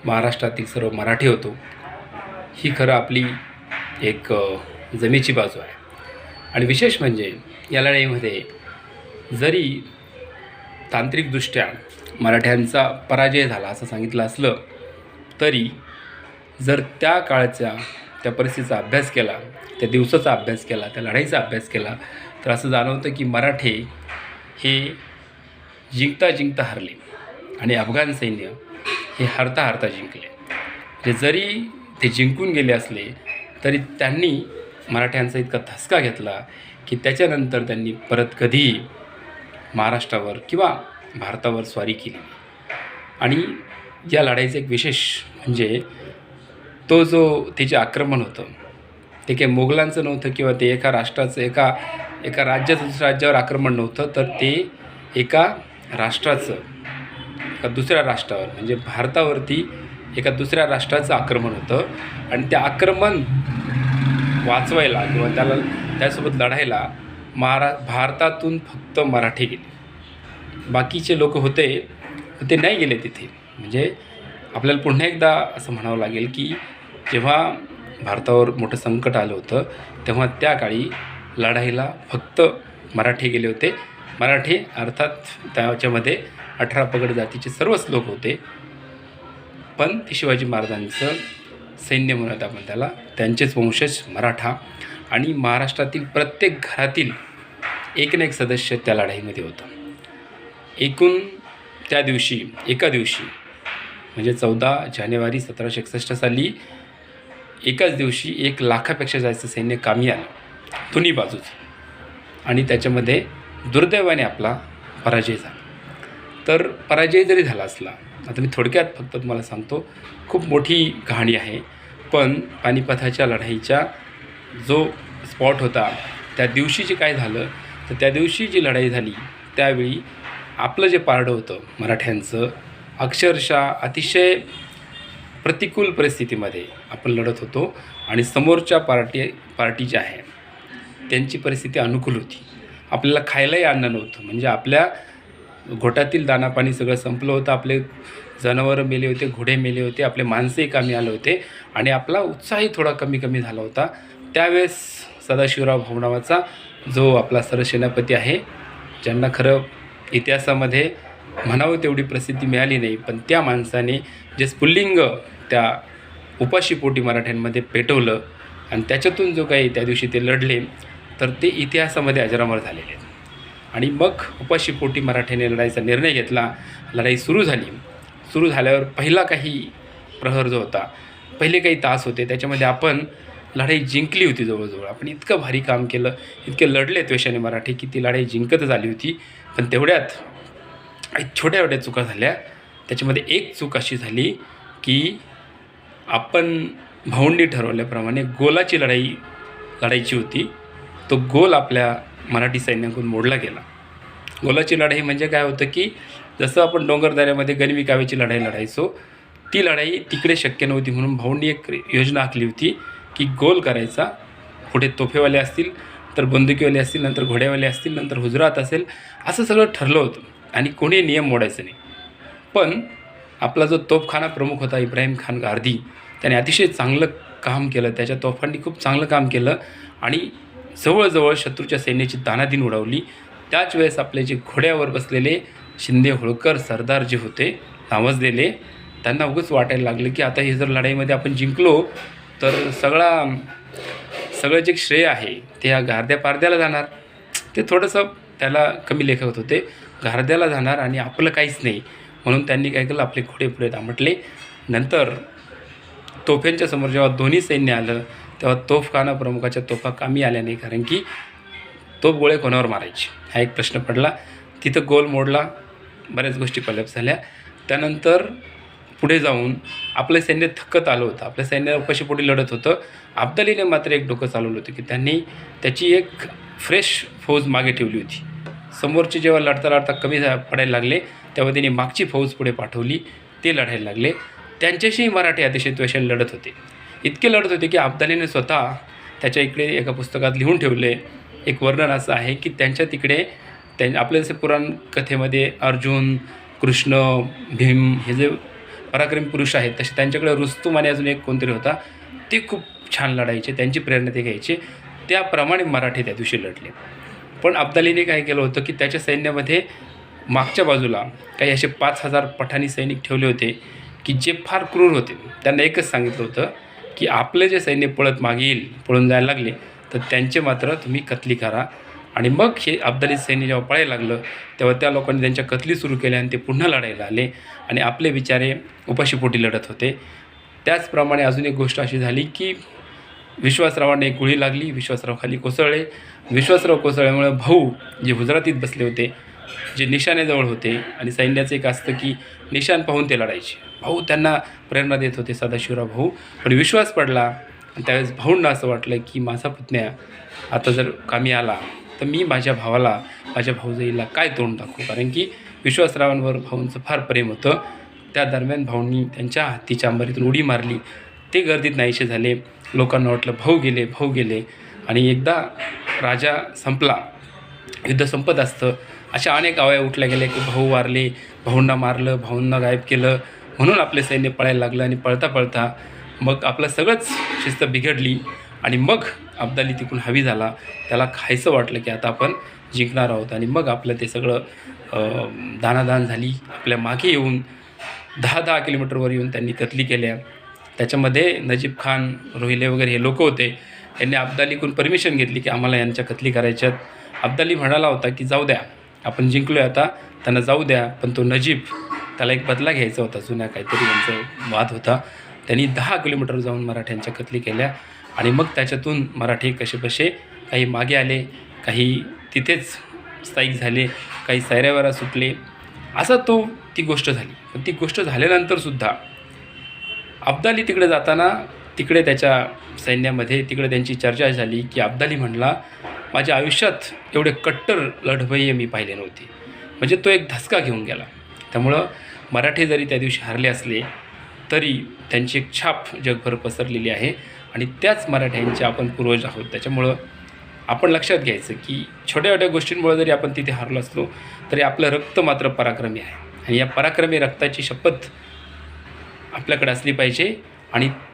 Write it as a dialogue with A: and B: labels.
A: महाराष्ट्रातील सर्व मराठी होतो, ही खरं आपली एक जमेची बाजू आहे. आणि विशेष म्हणजे या लढाईमध्ये जरी तांत्रिकदृष्ट्या मराठ्यांचा पराजय झाला असं सांगितलं असलं तरी जर त्या काळच्या त्या परिस्थितीचा अभ्यास केला, त्या दिवसाचा अभ्यास केला, त्या लढाईचा अभ्यास केला तर असं जाणवतं की मराठे हे जिंकता जिंकता हरले आणि अफगाण सैन्य हे हरता हरता जिंकले. जे जरी ते जिंकून गेले असले तरी त्यांनी मराठ्यांचा इतका धसका घेतला की त्याच्यानंतर त्यांनी परत कधीही महाराष्ट्रावर किंवा भारतावर स्वारी केली. आणि या लढाईचं एक विशेष म्हणजे ते जे आक्रमण होतं ते काही मोगलांचं नव्हतं किंवा ते एका राष्ट्राचं एका राज्याचं दुसऱ्या राज्यावर आक्रमण नव्हतं, तर ते एका राष्ट्राचं एका दुसऱ्या राष्ट्रावर म्हणजे भारतावरती एका दुसऱ्या राष्ट्राचं आक्रमण होतं. आणि ते आक्रमण वाचवायला किंवा त्यासोबत लढायला भारतातून फक्त मराठी गेले. बाकीचे लोक होते ते नाही गेले तिथे. म्हणजे आपल्याला पुन्हा एकदा असं म्हणावं लागेल की जेव्हा भारतावर मोठं संकट आलं होतं तेव्हा त्या काळी लढाईला फक्त मराठी गेले होते. मराठी अर्थात त्याच्यामध्ये 18 पगड जातीचे सर्वच लोक होते, पण ते शिवाजी महाराजांचं सैन्य म्हणत आपण त्याला, त्यांचेच वंशज मराठा. आणि महाराष्ट्रातील प्रत्येक घरातील एक ना एक सदस्य त्या लढाईमध्ये होतं. एकूण त्या दिवशी एका दिवशी म्हणजे 14 जानेवारी 1761 साली एकाच दिवशी 1 लाखापेक्षा जास्त सैन्य कामी आलं दोन्ही बाजूच. आणि त्याच्यामध्ये दुर्दैवाने आपला पराजय झाला. तर पराजय जरी झाला असला, आता मी थोडक्यात फक्त तुम्हाला सांगतो, खूप मोठी कहाणी आहे. पण पानिपताच्या लढाईच्या जो स्पॉट होता त्या दिवशी जे काय झालं तर त्या दिवशी जी लढाई झाली त्यावेळी आपलं जे पारडं होतं मराठ्यांचं अक्षरशः अतिशय प्रतिकूल परिस्थितीमध्ये आपण लढत होतो आणि समोरच्या पार्टी जी आहे त्यांची परिस्थिती अनुकूल होती. आपल्याला खायलाही अन्न नव्हतं, म्हणजे आपल्या घोटातील दाणापाणी सगळं संपलं होतं, आपले जनावरं मेले होते, घोडे मेले होते, आपले माणसंही कामी आले होते आणि आपला उत्साहही थोडा कमी झाला होता. त्यावेळेस सदाशिवराव भाऊ नावाचा जो आपला सरसेनापती आहे, ज्यांना खरं इतिहासामध्ये म्हणावं तेवढी प्रसिद्धी मिळाली नाही, पण त्या माणसाने जे स्फुल्लिंग त्या उपाशीपोटी मराठ्यांमध्ये पेटवलं आणि त्याच्यातून जो काही त्या दिवशी ते लढले तर ते इतिहासामध्ये अजरामर झालेले आहेत. आणि मग उपाशीपोटी मराठ्याने लढाईचा निर्णय घेतला. लढाई सुरू झाली. सुरू झाल्यावर पहिला काही प्रहर जो होता, पहिले काही तास होते, त्याच्यामध्ये आपण लढाई जिंकली होती जवळजवळ. आपण इतकं भारी काम केलं, इतके लढले द्वेषाने मराठी की ती लढाई जिंकतच आली होती. पण तेवढ्यात छोट्या छोट्या चुका झाल्या. त्याच्यामध्ये एक चूक अशी झाली की आपण भाऊंनी ठरवल्याप्रमाणे गोलाची लढाईची होती. तो गोल आपल्या मराठी सैन्याकडून मोडला गेला. गोलाची लढाई म्हणजे काय होतं की जसं आपण डोंगरदऱ्यामध्ये गनिमी कावेची लढाई लढायचो, ती लढाई तिकडे शक्य नव्हती. म्हणून भाऊंनी एक योजना आखली होती की गोल करायचा. पुढे तोफेवाले असतील, तर बंदुकीवाले असतील, नंतर घोड्यावाले असतील, नंतर हुजरात असेल, असं सगळं ठरलं होतं आणि कोणी नियम मोडायचं नाही. पण आपला जो तोफखाना प्रमुख होता इब्राहिम खान गार्दी, त्याने अतिशय चांगलं काम केलं. त्याच्या तोफांनी खूप चांगलं काम केलं आणि जवळजवळ शत्रूच्या सैन्याची दाणादिन उडवली. त्याच वेळेस आपले जे घोड्यावर बसलेले शिंदे होळकर सरदार जे होते नावाजलेले, त्यांना उगाच वाटायला लागलं की आता हे जर लढाईमध्ये आपण जिंकलो तर सगळं जे श्रेय आहे ते ह्या गारद्या पारद्याला जाणार. ते थोडंसं त्याला कमी लेखत होते, गारद्याला जाणार आणि आपलं काहीच नाही. म्हणून त्यांनी काय केलं, आपले घोडे पुढे दामटले. नंतर तोफांच्या समोर जेव्हा दोन्ही सैन्य आलं तेव्हा तोफखाना प्रमुखाच्या तोफा कामी आल्या नाही, कारण की तोफ गोळे कोणावर मारायचे हा एक प्रश्न पडला. तिथं गोल मोडला, बऱ्याच गोष्टी कॉलॅप्स झाल्या. त्यानंतर पुढे जाऊन आपलं सैन्य थकत आलं होतं, आपल्या सैन्य उपाशीपोटी लढत होतं. अब्दालीने मात्र एक डोकं चालवलं होतं की त्यांनी त्याची एक फ्रेश फौज मागे ठेवली होती. समोरचे जेव्हा लढता कमी पडायला लागले तेव्हा त्यांनी मागची फौज पुढे पाठवली, ते लढायला लागले. त्यांच्याशी मराठी अतिशय द्वेषाने लढत होते. इतके लढत होते की अब्दालीने स्वतः त्याच्या इकडे एका पुस्तकात लिहून ठेवले. एक वर्णन असं आहे की त्यांच्या तिकडे आपल्या जसे पुराण कथेमध्ये अर्जुन, कृष्ण, भीम हे जे पराक्रमी पुरुष आहेत तसे त्यांच्याकडे रुस्तुम आणि अजून एक कोणतरी होता, ते खूप छान लढायचे, त्यांची प्रेरणा ते घ्यायचे. त्याप्रमाणे मराठे त्या दिवशी लढले. पण अब्दालीने काय केलं होतं की त्याच्या सैन्यामध्ये मागच्या बाजूला काही असे 5,000 पठाणी सैनिक ठेवले होते की जे फार क्रूर होते. त्यांना एकच सांगितलं होतं की आपलं जे सैन्य पळत मागे येईल, पळून जायला लागले तर त्यांचे मात्र तुम्ही कत्ली करा. आणि मग हे अब्दाली सैन्य जेव्हा पळायला लागलं तेव्हा त्या लोकांनी त्यांच्या कत्ली सुरू केल्या आणि ते पुन्हा लढायला आले आणि आपले बिचारे उपाशीपोटी लढत होते. त्याचप्रमाणे अजून एक गोष्ट अशी झाली की विश्वासरावांना एक गोळी लागली, विश्वासराव खाली कोसळले. विश्वासराव कोसळल्यामुळे भाऊ जे गुजरातीत बसले होते, जे निशाण्याजवळ होते, आणि सैन्याचं एक असतं की निशाण पाहून ते लढायचे, भाऊ त्यांना प्रेरणा देत होते, सदाशिवराव भाऊ. पण विश्वास पडला आणि त्यावेळेस भाऊंना असं वाटलं की माझा पुतण्या आता जर कामी आला तर मी माझ्या भावाला, माझ्या भाऊजाईला काय तोंड दाखवू, कारण की विश्वासरावांवर भाऊंचं फार प्रेम होतं. त्या दरम्यान भाऊंनी त्यांच्या हत्तीच्या अंबारीतून उडी मारली. ते गर्दीत नाहीसे झाले. लोकांना वाटलं भाऊ गेले आणि एकदा राजा संपला, युद्ध संपत असतं. अशा अनेक आवाया उठल्या गेल्या की भाऊ वारले, भाऊंना मारलं, भाऊंना गायब केलं, म्हणून आपले सैन्य पळायला लागलं. आणि पळता पळता मग आपलं सगळंच शिस्त बिघडली आणि मग अब्दाली तिकडून हवी झाला. त्याला खायचं वाटलं की आता आपण जिंकणार आहोत. आणि मग आपलं ते सगळं दानादान झाली. आपल्या मागे येऊन 10-10 किलोमीटरवर येऊन त्यांनी कत्ली केल्या. त्याच्यामध्ये नजीब खान, रोहिले वगैरे हे लोक होते. यांनी अब्दालीकडून परमिशन घेतली की आम्हाला यांच्या कत्ली करायच्यात. अब्दाली म्हणाला होता की जाऊ द्या, आपण जिंकलो आहे आता, त्यांना जाऊ द्या. पण तो नजीब, त्याला एक बदला घ्यायचा होता, जुन्या काहीतरी यांचा वाद होता. त्यांनी 10 किलोमीटर जाऊन मराठ्यांच्या कत्ली केल्या. आणि मग त्याच्यातून मराठी कसेबसे काही मागे आले, काही तिथेच स्थायिक झाले, काही सैऱ्यावरा सुटले. असा ती गोष्ट झाली. पण ती गोष्ट झाल्यानंतरसुद्धा अब्दाली तिकडे जाताना, तिकडे त्याच्या सैन्यामध्ये तिकडे त्यांची चर्चा झाली की अब्दाली म्हणला, माझ्या आयुष्यात एवढे कट्टर लढवय्ये मी पाहिले नव्हते. म्हणजे तो एक धसका घेऊन गेला. त्यामुळं मराठे जरी त्या दिवशी हारले असले तरी त्यांची एक छाप जगभर पसरलेली आहे आणि त्याच मराठ्यांचे आपण पूर्वज आहोत. त्याच्यामुळं आपण लक्षात घ्यायचं की छोट्या छोट्या गोष्टींमुळे जरी आपण तिथे हारलो असलो तरी आपलं रक्त मात्र पराक्रमी आहे. आणि या पराक्रमी रक्ताची शपथ आपल्याकडे असली पाहिजे. आणि